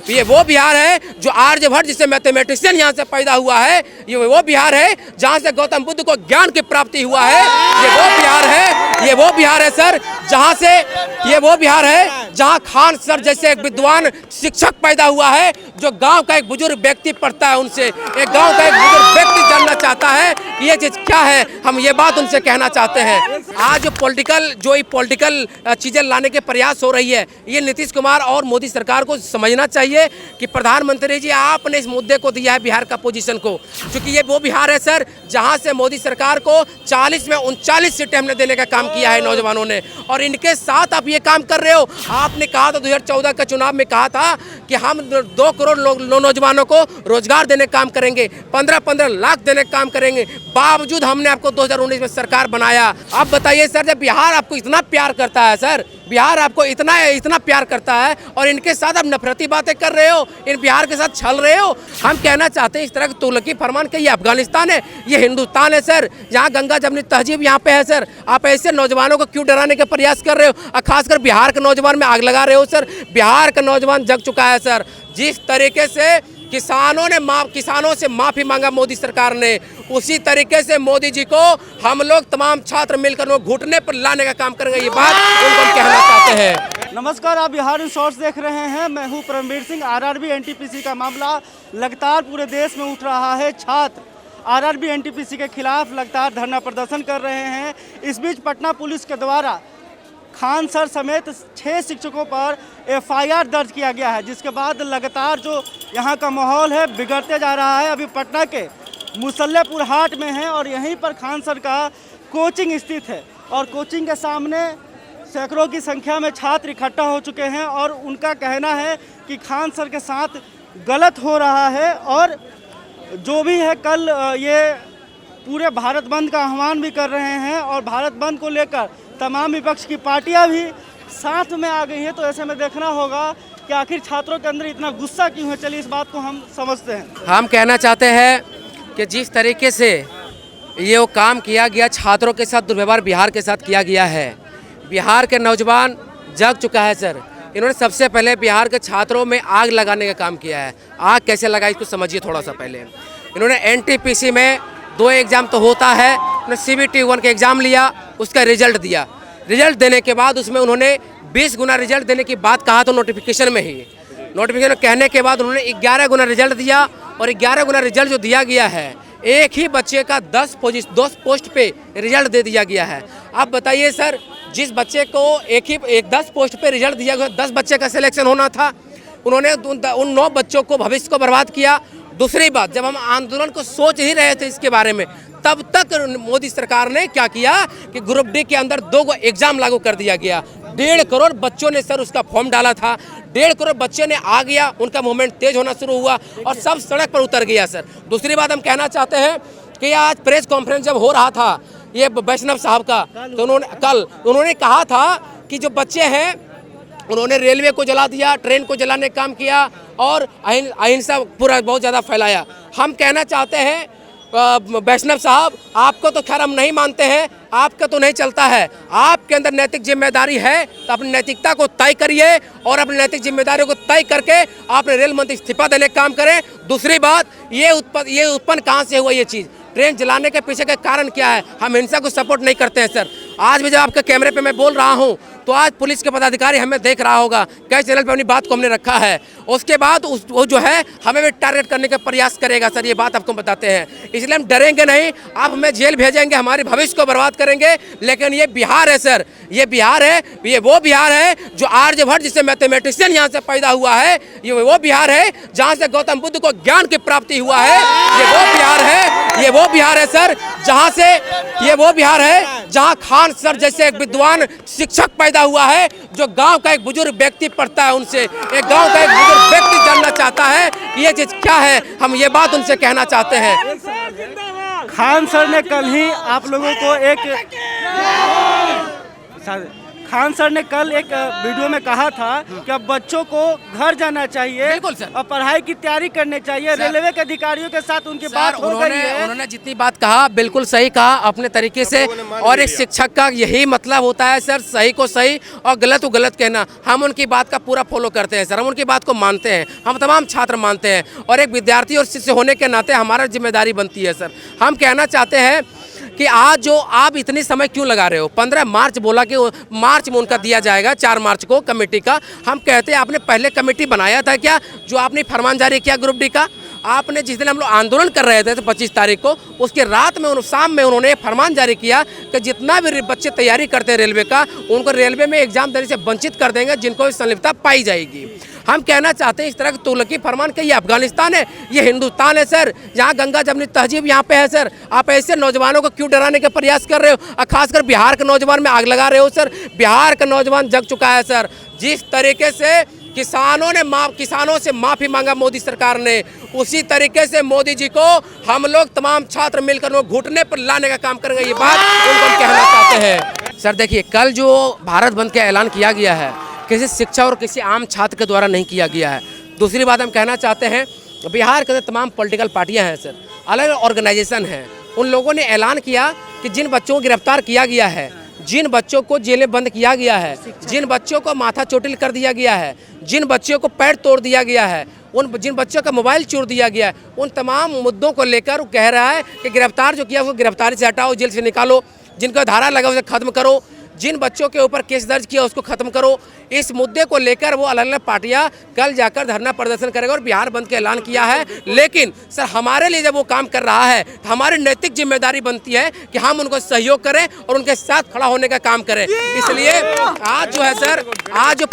ये वो बिहार है जो आर्यभट्ट जिससे मैथमेटिशियन यहाँ से पैदा हुआ है। ये वो बिहार है जहाँ से गौतम बुद्ध को ज्ञान की प्राप्ति हुआ है। ये वो बिहार है, ये वो बिहार है सर जहाँ से, ये वो बिहार है जहाँ खान सर जैसे एक विद्वान शिक्षक पैदा हुआ है, जो गांव का एक बुजुर्ग व्यक्ति पढ़ता है उनसे, एक गांव का एक बुजुर्ग व्यक्ति जानना चाहता है कि ये चीज़ क्या है, हम ये बात उनसे कहना चाहते हैं। आज पॉलिटिकल चीज़ें लाने के प्रयास हो रही है, ये नीतीश कुमार और मोदी सरकार को समझना चाहिए कि प्रधानमंत्री जी आपने इस मुद्दे को दिया है बिहार का पोजीशन को, क्योंकि ये वो बिहार है सर जहां से मोदी सरकार को 40 में 39 सीटें हमने देने का काम किया है नौजवानों ने, और इनके साथ आप ये काम कर रहे हो। आपने कहा था 2014 का चुनाव में कहा था कि हम 2 करोड़ नौजवानों को रोजगार देने का काम करेंगे, 15-15 लाख देने का काम करेंगे, बावजूद हमने आपको 2019 में सरकार बनाया। अब बताइए सर, जब बिहार आपको इतना प्यार करता है सर, बिहार आपको इतना प्यार करता है और इनके साथ आप नफरती बातें कर रहे हो, इन बिहार के साथ छल रहे हो। हम कहना चाहते हैं इस तरह के तुगलकी फरमान के ये अफगानिस्तान है, ये हिंदुस्तान है सर, जहाँ गंगा जमनी तहजीब यहाँ पे है सर। आप ऐसे नौजवानों को क्यों डराने का प्रयास कर रहे हो, और खासकर बिहार के नौजवान में आग लगा रहे हो सर। बिहार का नौजवान जग चुका है सर। जिस तरीके से किसानों से माफ़ी मांगा मोदी सरकार ने, उसी तरीके से मोदी जी को हम लोग तमाम छात्र मिलकर वो घुटने पर लाने का काम करेंगे, ये बात उनको हम कहना चाहते हैं। नमस्कार, आप बिहार इन शॉर्ट्स देख रहे हैं। मैं हूं परमवीर सिंह। आरआरबी एनटीपीसी का मामला लगातार पूरे देश में उठ रहा है। छात्र आरआरबी एनटीपीसी के खिलाफ लगातार धरना प्रदर्शन कर रहे हैं। इस बीच पटना पुलिस के द्वारा खान सर समेत 6 शिक्षकों पर एफआईआर दर्ज किया गया है, जिसके बाद लगातार जो यहाँ का माहौल है बिगड़ते जा रहा है। अभी पटना के मुसल्लेपुर हाट में है और यहीं पर खान सर का कोचिंग स्थित है, और कोचिंग के सामने सैकड़ों की संख्या में छात्र इकट्ठा हो चुके हैं और उनका कहना है कि खान सर के साथ गलत हो रहा है। और जो भी है, कल ये पूरे भारत बंद का आह्वान भी कर रहे हैं और भारत बंद को लेकर तमाम विपक्ष की पार्टियां भी साथ में आ गई हैं। तो ऐसे में देखना होगा कि आखिर छात्रों के अंदर इतना गुस्सा क्यों है। चलिए इस बात को हम समझते हैं। हम कहना चाहते हैं कि जिस तरीके से ये वो काम किया गया, छात्रों के साथ दुर्व्यवहार बिहार के साथ किया गया है, बिहार के नौजवान जग चुका है सर। इन्होंने सबसे पहले बिहार के छात्रों में आग लगाने का काम किया है। आग कैसे लगाई इसको समझिए थोड़ा सा। पहले इन्होंने एनटीपीसी में 2 एग्ज़ाम तो होता है, उन्होंने CBT 1 का एग्ज़ाम लिया, उसका रिजल्ट दिया। रिजल्ट देने के बाद उसमें उन्होंने 20 गुना रिजल्ट देने की बात कहा तो नोटिफिकेशन में ही, नोटिफिकेशन कहने के बाद उन्होंने 11 गुना रिजल्ट दिया। और 11 गुना रिजल्ट जो दिया गया है, एक ही बच्चे का 10 पोस्ट पे रिजल्ट दे दिया गया है। आप बताइए सर, जिस बच्चे को एक 10 पोस्ट पे रिजल्ट दिया गया, 10 बच्चे का सिलेक्शन होना था, उन्होंने उन 9 बच्चों को भविष्य को बर्बाद किया। दूसरी बात, जब हम आंदोलन को सोच ही रहे थे इसके बारे में, तब तक मोदी सरकार ने क्या किया कि ग्रुप डी के अंदर 2 एग्जाम लागू कर दिया गया। 1.5 करोड़ बच्चों ने सर उसका फॉर्म डाला था। 1.5 करोड़ बच्चे ने आ गया, उनका मूवमेंट तेज होना शुरू हुआ और सब सड़क पर उतर गया सर। दूसरी बात हम कहना चाहते हैं कि आज प्रेस कॉन्फ्रेंस जब हो रहा था ये वैष्णव साहब का, तो उन्होंने कहा था कि जो बच्चे हैं उन्होंने रेलवे को जला दिया, ट्रेन को जलाने का काम किया और अहिंसा पूरा बहुत ज़्यादा फैलाया। हम कहना चाहते हैं वैष्णव साहब, आपको तो खैर हम नहीं मानते हैं, आपका तो नहीं चलता है, आपके अंदर नैतिक जिम्मेदारी है तो अपनी नैतिकता को तय करिए और अपनी नैतिक जिम्मेदारियों को तय करके आपने रेल मंत्री इस्तीफा देने का काम करें। दूसरी बात, ये उत्पन्न कहाँ से हुआ ये चीज़, ट्रेन जलाने के पीछे का कारण क्या है? हम हिंसा को सपोर्ट नहीं करते हैं सर। आज भी जब आपके कैमरे पे मैं बोल रहा हूँ तो आज पुलिस के पदाधिकारी हमें देख रहा होगा, कई चैनल पे अपनी बात को हमने रखा है। उसके बाद वो जो है हमें भी टारगेट करने का प्रयास करेगा सर, ये बात आपको बताते हैं। इसलिए हम डरेंगे नहीं, आप हमें जेल भेजेंगे, हमारे भविष्य को बर्बाद करेंगे, लेकिन ये बिहार है सर, ये बिहार है, ये वो बिहार है जो आर्यभट्ट जिससे मैथमेटिशियन यहाँ से पैदा हुआ है। ये वो बिहार है जहाँ से गौतम बुद्ध को ज्ञान की प्राप्ति हुआ है। ये वो बिहार है, ये वो बिहार है सर जहाँ से, ये वो बिहार है जहाँ खान सर जैसे एक विद्वान शिक्षक पैदा हुआ है, जो गांव का एक बुजुर्ग व्यक्ति पढ़ता है उनसे, एक गांव का एक बुजुर्ग व्यक्ति जानना चाहता है कि ये चीज़ क्या है, हम ये बात उनसे कहना चाहते हैं। खान सर ने कल ही आप लोगों को खान सर ने कल एक वीडियो में कहा था कि अब बच्चों को घर जाना चाहिए बिल्कुल सर। और पढ़ाई की तैयारी करनी चाहिए। रेलवे के अधिकारियों के साथ उनकी बात हो गई है। उन्होंने जितनी बात कहा बिल्कुल सही कहा अपने तरीके से, और एक शिक्षक का यही मतलब होता है सर, सही को सही और गलत को गलत कहना। हम उनकी बात का पूरा फॉलो करते हैं सर, हम उनकी बात को मानते हैं, हम तमाम छात्र मानते हैं, और एक विद्यार्थी और शिष्य होने के नाते हमारा जिम्मेदारी बनती है सर। हम कहना चाहते हैं कि आज जो आप इतनी समय क्यों लगा रहे हो, 15 मार्च बोला कि मार्च में उनका दिया जाएगा, 4 मार्च को कमेटी का। हम कहते हैं आपने पहले कमेटी बनाया था क्या, जो आपने फरमान जारी किया ग्रुप डी का? आपने जिस दिन हम लोग आंदोलन कर रहे थे तो 25 तारीख को, उसके रात में शाम में उन्होंने फरमान जारी किया कि जितना भी बच्चे तैयारी करते हैं रेलवे का, उनको रेलवे में एग्जाम देने से वंचित कर देंगे जिनको संलिप्तता पाई जाएगी। हम कहना चाहते हैं इस तरह के तुगलकी फरमान के, ये अफगानिस्तान है, ये हिंदुस्तान है सर, यहाँ गंगा जमनी तहजीब यहाँ पे है सर। आप ऐसे नौजवानों को क्यों डराने का प्रयास कर रहे हो, और खासकर बिहार के नौजवान में आग लगा रहे हो सर। बिहार का नौजवान जग चुका है सर। जिस तरीके से किसानों से माफ़ी मांगा मोदी सरकार ने, उसी तरीके से मोदी जी को हम लोग तमाम छात्र मिलकर वो घुटने पर लाने का काम करेंगे। ये बात उनको हम कहना चाहते हैं सर। देखिए कल जो भारत बंद का ऐलान किया गया है, किसी शिक्षा और किसी आम छात्र के द्वारा नहीं किया गया है। दूसरी बात हम कहना चाहते हैं, बिहार के तमाम पॉलिटिकल पार्टियां हैं सर, अलग ऑर्गेनाइजेशन हैं, उन लोगों ने ऐलान किया कि जिन बच्चों को गिरफ्तार किया गया है, जिन बच्चों को जेलें बंद किया गया है, जिन बच्चों को माथा चोटिल कर दिया गया है, जिन बच्चों को पैर तोड़ दिया गया है, जिन बच्चों का मोबाइल चोर दिया गया है, उन तमाम मुद्दों को लेकर कह रहा है कि गिरफ्तार जो किया उसको गिरफ्तारी से हटाओ, जेल से निकालो, जिनका धारा लगा उसे खत्म करो, जिन बच्चों के ऊपर केस दर्ज किया उसको खत्म करो। इस मुद्दे को लेकर वो अलग अलग पार्टियां कल जाकर धरना प्रदर्शन करेगा और बिहार बंद का ऐलान किया है। लेकिन सर हमारे लिए जब वो काम कर रहा है तो हमारी नैतिक जिम्मेदारी बनती है कि हम उनको सहयोग करें और उनके साथ खड़ा होने का काम करें। इसलिए आज जो है सर, आज जो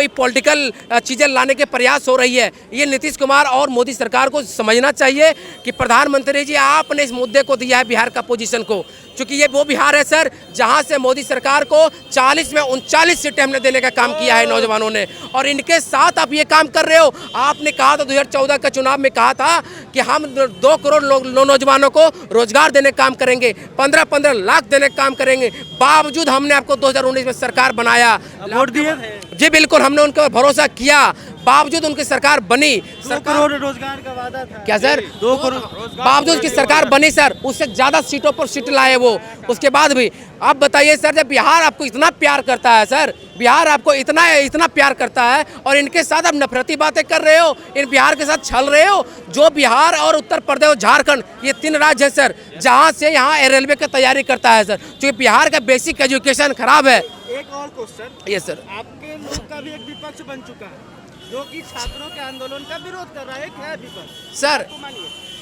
पॉलिटिकल चीज़ें लाने के प्रयास हो रही है, ये नीतीश कुमार और मोदी सरकार को समझना चाहिए कि प्रधानमंत्री जी आपने इस मुद्दे को दिया है बिहार का पोजीशन को, क्योंकि ये वो बिहार है सर जहाँ से मोदी सरकार को 40 में 39 सीटें हमने देने का काम किया है नौजवानों ने, और इनके साथ आप ये काम कर रहे हो। आपने कहा था 2014 का चुनाव में कहा था कि हम 2 करोड़ नौजवानों को रोजगार देने का काम करेंगे, 15-15 लाख देने का काम करेंगे। बावजूद हमने आपको 2019 में सरकार बनाया, वोट दिए जी बिल्कुल, हमने उनके ऊपर भरोसा किया, बावजूद उनकी सरकार बनी। 2 करोड़ रोजगार का वादा था क्या सर? 2 करोड़ बावजूद की सरकार बनी सर, उससे ज़्यादा सीटों पर सीट लाए वो। उसके बाद भी आप बताइए सर, जब बिहार आपको इतना प्यार करता है सर, बिहार आपको इतना प्यार करता है और इनके साथ आप नफरती बातें कर रहे हो, इन बिहार के साथ छल रहे हो। जो बिहार और उत्तर प्रदेश और झारखंड, ये 3 राज्य है सर जहाँ से यहाँ रेलवे की तैयारी करता है सर, क्योंकि बिहार का बेसिक एजुकेशन खराब है। एक और क्वेश्चन, ये सर आपके लोग का भी एक विपक्ष बन चुका है जो कि छात्रों के आंदोलन का विरोध कर रहा है, क्या है विपक्ष सर?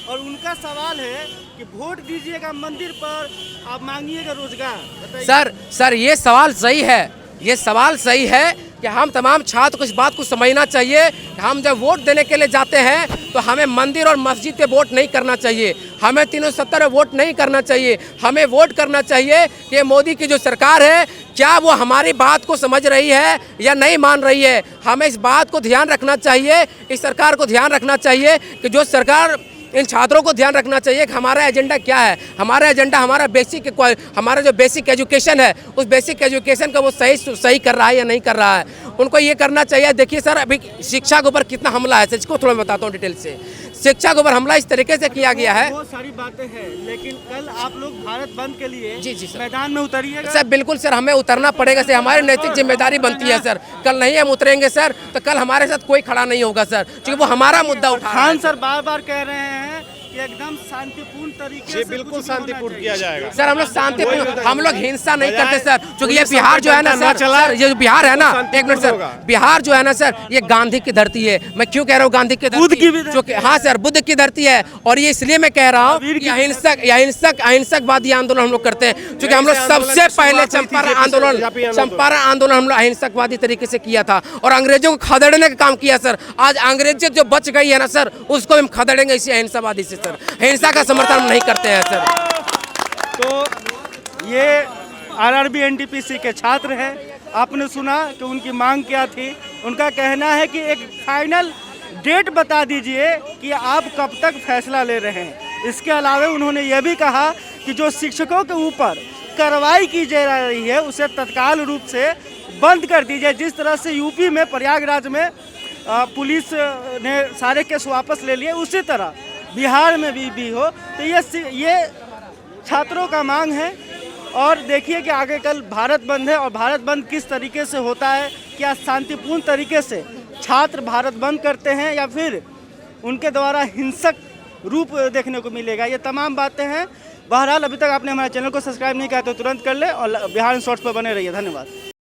और उनका सवाल है कि वोट दीजिएगा मंदिर पर, आप मांगिएगा रोजगार। बताइए सर ये सवाल सही है, ये सवाल सही है कि हम तमाम छात्र को इस बात को समझना चाहिए। हम जब वोट देने के लिए जाते हैं तो हमें मंदिर और मस्जिद पे वोट नहीं करना चाहिए, हमें 370 में वोट नहीं करना चाहिए। हमें वोट करना चाहिए कि मोदी की जो सरकार है, क्या वो हमारी बात को समझ रही है या नहीं मान रही है। हमें इस बात को ध्यान रखना चाहिए, इस सरकार को ध्यान रखना चाहिए कि जो सरकार, इन छात्रों को ध्यान रखना चाहिए कि हमारा एजेंडा क्या है। हमारा एजेंडा हमारा जो बेसिक एजुकेशन है, उस बेसिक एजुकेशन को वो सही कर रहा है या नहीं कर रहा है, उनको ये करना चाहिए। देखिए सर, अभी शिक्षा के ऊपर कितना हमला है, इसको थोड़ा बताता हूँ डिटेल से। शिक्षा के ऊपर हमला इस तरीके से किया गया है। बहुत सारी बातें हैं, लेकिन कल आप लोग भारत बंद के लिए जी सर मैदान में उतरिएगा। सर बिल्कुल सर, हमें उतरना पड़ेगा सर, हमारी नैतिक जिम्मेदारी बनती है सर। कल नहीं हम उतरेंगे सर तो कल हमारे साथ कोई खड़ा नहीं होगा सर, क्योंकि वो हमारा मुद्दा उठा रहा है। खान सर बार-बार कह रहे हैं कि एकदम शांतिपूर्ण तरीके से बिल्कुल शांतिपूर्ण किया जाएगा सर। हम लोग शांतिपूर्ण, हम लोग हिंसा नहीं करते सर, क्योंकि ये बिहार जो है ना सर, ये जो बिहार है ना, एक मिनट सर, बिहार जो है ना सर, ये गांधी की धरती है। मैं क्यों कह रहा हूँ गांधी की धरती? हाँ सर, बुद्ध की धरती है। और ये इसलिए मैं कह रहा हूँ कि अहिंसकवादी आंदोलन हम लोग करते हैं, क्योंकि हम लोग सबसे पहले चंपारण आंदोलन हम लोग अहिंसकवादी तरीके से किया था और अंग्रेजों को खदेड़ने का काम किया सर। आज अंग्रेज जो बच गई है ना सर, उसको हम खदेड़ेंगे इसी अहिंसावादी से सर। हिंसा का समर्थन हम नहीं करते हैं सर। तो ये आरआरबी एनटीपीसी के छात्र हैं, आपने सुना कि उनकी मांग क्या थी। उनका कहना है कि एक फाइनल डेट बता दीजिए कि आप कब तक फैसला ले रहे हैं। इसके अलावा उन्होंने ये भी कहा कि जो शिक्षकों के ऊपर कार्रवाई की जा रही है उसे तत्काल रूप से बंद कर दी जाए। जिस तरह से यूपी में प्रयागराज में पुलिस ने सारे केस वापस ले लिए, उसी तरह बिहार में भी हो। तो ये छात्रों का मांग है। और देखिए कि आगे कल भारत बंद है, और भारत बंद किस तरीके से होता है, क्या शांतिपूर्ण तरीके से छात्र भारत बंद करते हैं या फिर उनके द्वारा हिंसक रूप देखने को मिलेगा, ये तमाम बातें हैं। बहरहाल अभी तक आपने हमारे चैनल को सब्सक्राइब नहीं किया तो तुरंत कर ले और बिहार इन शॉर्ट्स पर बने रहिए। धन्यवाद।